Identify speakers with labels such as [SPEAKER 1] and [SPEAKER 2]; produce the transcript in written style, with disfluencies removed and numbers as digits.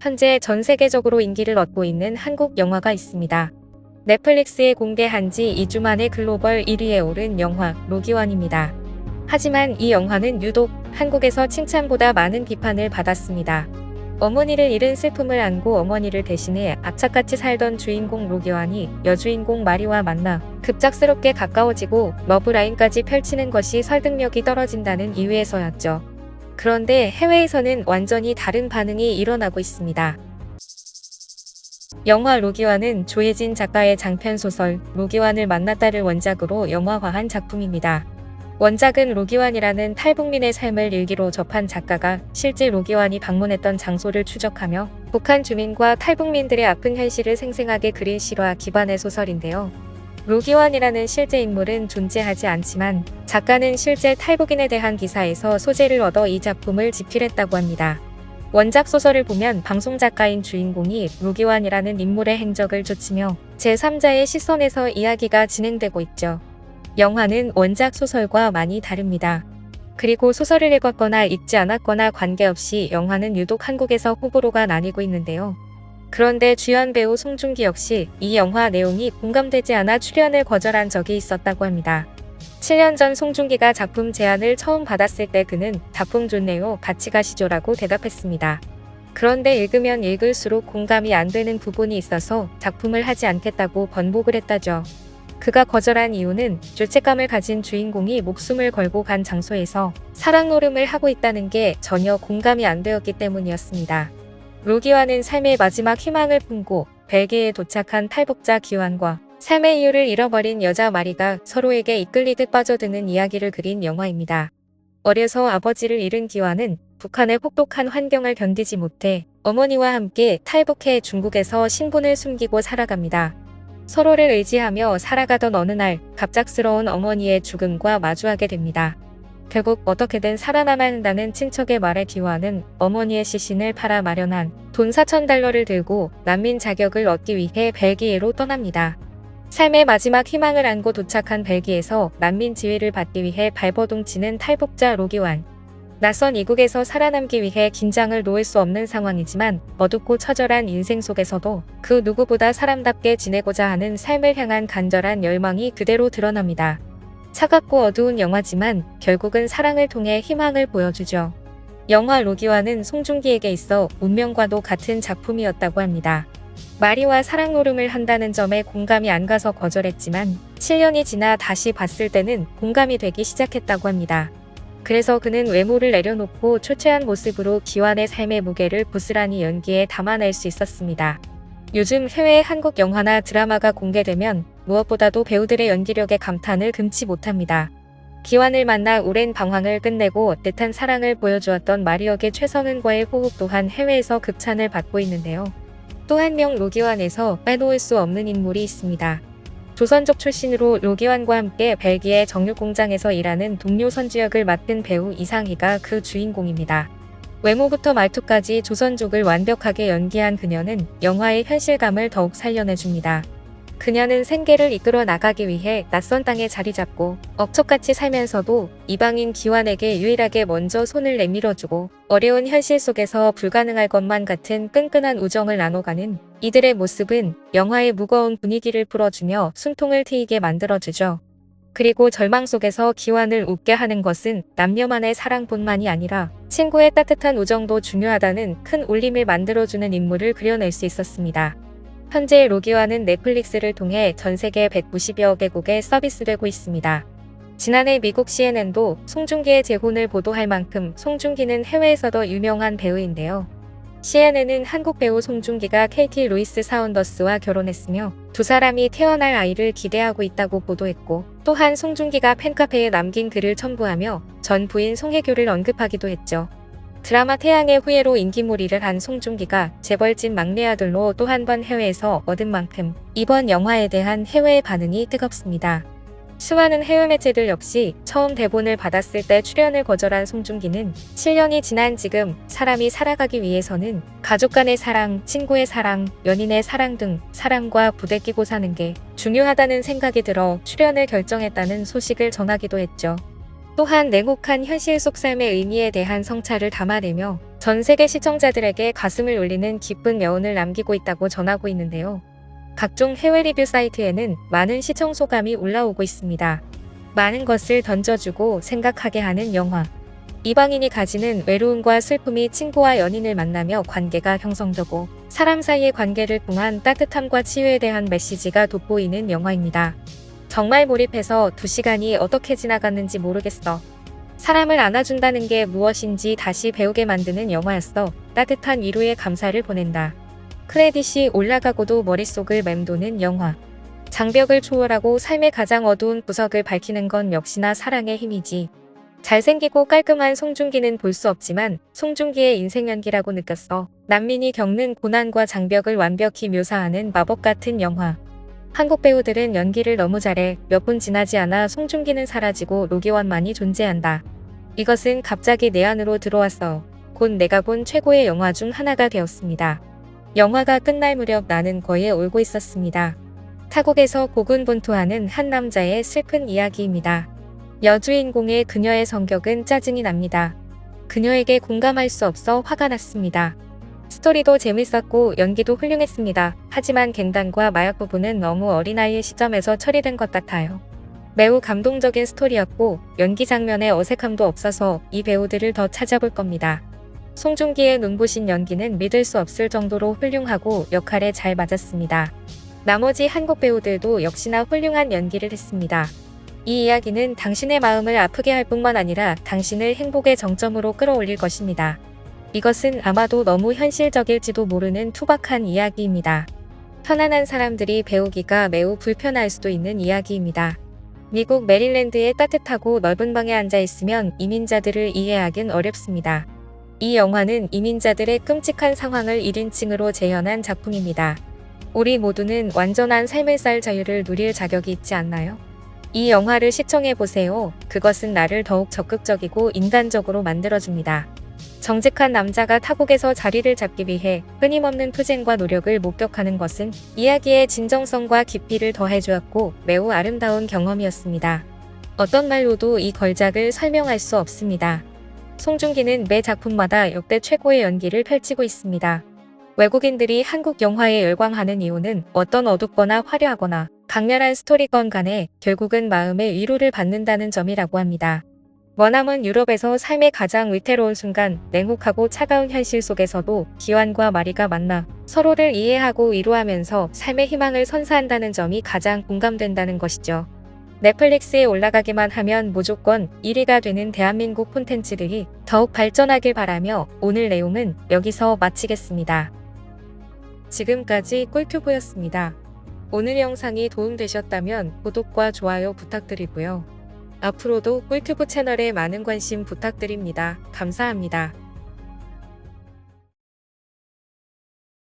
[SPEAKER 1] 현재 전 세계적으로 인기를 얻고 있는 한국 영화가 있습니다. 넷플릭스에 공개한 지 2주 만에 글로벌 1위에 오른 영화 로기원입니다. 하지만 이 영화는 유독 한국에서 칭찬보다 많은 비판을 받았습니다. 어머니를 잃은 슬픔을 안고 어머니를 대신해 악착같이 살던 주인공 로기환이 여주인공 마리와 만나 급작스럽게 가까워지고 러브라인까지 펼치는 것이 설득력이 떨어진다는 이유에서였죠. 그런데 해외에서는 완전히 다른 반응이 일어나고 있습니다. 영화 로기환은 조혜진 작가의 장편소설 로기환을 만났다를 원작으로 영화화한 작품입니다. 원작은 로기환이라는 탈북민의 삶을 일기로 접한 작가가 실제 로기환이 방문했던 장소를 추적하며 북한 주민과 탈북민들의 아픈 현실을 생생하게 그린 실화 기반의 소설인데요. 로기환이라는 실제 인물은 존재하지 않지만 작가는 실제 탈북인에 대한 기사에서 소재를 얻어 이 작품을 집필했다고 합니다. 원작 소설을 보면 방송작가인 주인공이 로기환이라는 인물의 행적을 쫓으며 제3자의 시선에서 이야기가 진행되고 있죠. 영화는 원작 소설과 많이 다릅니다. 그리고 소설을 읽었거나 읽지 않았거나 관계없이 영화는 유독 한국에서 호불호가 나뉘고 있는데요. 그런데 주연 배우 송중기 역시 이 영화 내용이 공감되지 않아 출연을 거절한 적이 있었다고 합니다. 7년 전 송중기가 작품 제안을 처음 받았을 때 그는 작품 좋네요, 같이 가시죠라고 대답했습니다. 그런데 읽으면 읽을수록 공감이 안 되는 부분이 있어서 작품을 하지 않겠다고 번복을 했다죠. 그가 거절한 이유는 죄책감을 가진 주인공이 목숨을 걸고 간 장소에서 사랑 노름을 하고 있다는 게 전혀 공감이 안 되었기 때문이었습니다. 로기환은 삶의 마지막 희망을 품고 벨기에에 도착한 탈북자 기환과 삶의 이유를 잃어버린 여자 마리가 서로에게 이끌리듯 빠져드는 이야기를 그린 영화입니다. 어려서 아버지를 잃은 기환은 북한의 혹독한 환경을 견디지 못해 어머니와 함께 탈북해 중국에서 신분을 숨기고 살아갑니다. 서로를 의지하며 살아가던 어느 날 갑작스러운 어머니의 죽음과 마주하게 됩니다. 결국 어떻게든 살아남아야 한다는 친척의 말에 기환은 어머니의 시신을 팔아 마련한 돈 4,000달러를 들고 난민 자격을 얻기 위해 벨기에로 떠납니다. 삶의 마지막 희망을 안고 도착한 벨기에에서 난민 지위를 받기 위해 발버둥 치는 탈북자 로기환. 낯선 이국에서 살아남기 위해 긴장을 놓을 수 없는 상황이지만 어둡고 처절한 인생 속에서도 그 누구보다 사람답게 지내고자 하는 삶을 향한 간절한 열망이 그대로 드러납니다. 차갑고 어두운 영화지만 결국은 사랑을 통해 희망을 보여주죠. 영화 로기환은 송중기에게 있어 운명과도 같은 작품이었다고 합니다. 마리와 사랑 노름을 한다는 점에 공감이 안 가서 거절했지만 7년이 지나 다시 봤을 때는 공감이 되기 시작했다고 합니다. 그래서 그는 외모를 내려놓고 초췌한 모습으로 기환의 삶의 무게를 고스란히 연기에 담아낼 수 있었습니다. 요즘 해외의 한국 영화나 드라마가 공개되면 무엇보다도 배우들의 연기력에 감탄을 금치 못합니다. 기환을 만나 오랜 방황을 끝내고 뜻한 사랑을 보여주었던 마리 역의 최성은과의 호흡 또한 해외에서 극찬을 받고 있는데요. 또 한 명 로기환에서 빼놓을 수 없는 인물이 있습니다. 조선족 출신으로 로기환과 함께 벨기에 정육공장에서 일하는 동료 선주 역을 맡은 배우 이상희가 그 주인공입니다. 외모부터 말투까지 조선족을 완벽하게 연기한 그녀는 영화의 현실감을 더욱 살려내줍니다. 그녀는 생계를 이끌어 나가기 위해 낯선 땅에 자리 잡고 억척같이 살면서도 이방인 기환에게 유일하게 먼저 손을 내밀어주고 어려운 현실 속에서 불가능할 것만 같은 끈끈한 우정을 나눠가는 이들의 모습은 영화의 무거운 분위기를 풀어주며 숨통을 트이게 만들어주죠. 그리고 절망 속에서 기환을 웃게 하는 것은 남녀만의 사랑뿐만이 아니라 친구의 따뜻한 우정도 중요하다는 큰 울림을 만들어주는 인물을 그려낼 수 있었습니다. 현재 로기환은 넷플릭스를 통해 전 세계 190여 개국에 서비스되고 있습니다. 지난해 미국 CNN도 송중기의 재혼을 보도할 만큼 송중기는 해외에서도 유명한 배우인데요. CNN은 한국 배우 송중기가 KT 루이스 사운더스와 결혼했으며 두 사람이 태어날 아이를 기대하고 있다고 보도했고, 또한 송중기가 팬카페에 남긴 글을 첨부하며 전 부인 송혜교를 언급하기도 했죠. 드라마 태양의 후예로 인기몰이를 한 송중기가 재벌집 막내 아들로 또 한 번 해외에서 얻은 만큼 이번 영화에 대한 해외의 반응이 뜨겁습니다. 수많은 해외 매체들 역시 처음 대본을 받았을 때 출연을 거절한 송중기는 7년이 지난 지금 사람이 살아가기 위해서는 가족 간의 사랑, 친구의 사랑, 연인의 사랑 등 사랑과 부대끼고 사는 게 중요하다는 생각이 들어 출연을 결정했다는 소식을 전하기도 했죠. 또한 냉혹한 현실 속 삶의 의미에 대한 성찰을 담아내며 전 세계 시청자들에게 가슴을 울리는 기쁜 여운을 남기고 있다고 전하고 있는데요. 각종 해외 리뷰 사이트에는 많은 시청 소감이 올라오고 있습니다. 많은 것을 던져주고 생각하게 하는 영화. 이방인이 가지는 외로움과 슬픔이 친구와 연인을 만나며 관계가 형성되고 사람 사이의 관계를 통한 따뜻함과 치유에 대한 메시지가 돋보이는 영화입니다. 정말 몰입해서 2시간이 어떻게 지나갔는지 모르겠어. 사람을 안아준다는 게 무엇인지 다시 배우게 만드는 영화였어. 따뜻한 위로의 감사를 보낸다. 크레딧이 올라가고도 머릿속을 맴도는 영화. 장벽을 초월하고 삶의 가장 어두운 구석을 밝히는 건 역시나 사랑의 힘이지. 잘생기고 깔끔한 송중기는 볼 수 없지만 송중기의 인생 연기라고 느꼈어. 난민이 겪는 고난과 장벽을 완벽히 묘사하는 마법 같은 영화. 한국 배우들은 연기를 너무 잘해. 몇 분 지나지 않아 송중기는 사라지고 로기원만이 존재한다. 이것은 갑자기 내 안으로 들어왔어. 곧 내가 본 최고의 영화 중 하나가 되었습니다. 영화가 끝날 무렵 나는 거의 울고 있었습니다. 타국에서 고군분투하는 한 남자의 슬픈 이야기입니다. 여주인공의 그녀의 성격은 짜증이 납니다. 그녀에게 공감할 수 없어 화가 났습니다. 스토리도 재밌었고 연기도 훌륭했습니다. 하지만 갱단과 마약 부분은 너무 어린아이의 시점에서 처리된 것 같아요. 매우 감동적인 스토리였고 연기 장면에 어색함도 없어서 이 배우들을 더 찾아볼 겁니다. 송중기의 눈부신 연기는 믿을 수 없을 정도로 훌륭하고 역할에 잘 맞았습니다. 나머지 한국 배우들도 역시나 훌륭한 연기를 했습니다. 이 이야기는 당신의 마음을 아프게 할 뿐만 아니라 당신을 행복의 정점으로 끌어올릴 것입니다. 이것은 아마도 너무 현실적일지도 모르는 투박한 이야기입니다. 편안한 사람들이 배우기가 매우 불편할 수도 있는 이야기입니다. 미국 메릴랜드의 따뜻하고 넓은 방에 앉아 있으면 이민자들을 이해하긴 어렵습니다. 이 영화는 이민자들의 끔찍한 상황을 1인칭으로 재현한 작품입니다. 우리 모두는 완전한 삶을 살 자유를 누릴 자격이 있지 않나요? 이 영화를 시청해보세요. 그것은 나를 더욱 적극적이고 인간적으로 만들어줍니다. 정직한 남자가 타국에서 자리를 잡기 위해 끊임없는 투쟁과 노력을 목격하는 것은 이야기의 진정성과 깊이를 더해주었고 매우 아름다운 경험이었습니다. 어떤 말로도 이 걸작을 설명할 수 없습니다. 송중기는 매 작품마다 역대 최고의 연기를 펼치고 있습니다. 외국인들이 한국 영화에 열광하는 이유는 어떤 어둡거나 화려하거나 강렬한 스토리건 간에 결국은 마음의 위로를 받는다는 점이라고 합니다. 머나먼 유럽에서 삶의 가장 위태로운 순간, 냉혹하고 차가운 현실 속에서도 기완과 마리가 만나 서로를 이해하고 위로하면서 삶의 희망을 선사한다는 점이 가장 공감된다는 것이죠. 넷플릭스에 올라가기만 하면 무조건 1위가 되는 대한민국 콘텐츠들이 더욱 발전하길 바라며 오늘 내용은 여기서 마치겠습니다. 지금까지 꿀튜브였습니다. 오늘 영상이 도움되셨다면 구독과 좋아요 부탁드리고요. 앞으로도 꿀튜브 채널에 많은 관심 부탁드립니다. 감사합니다.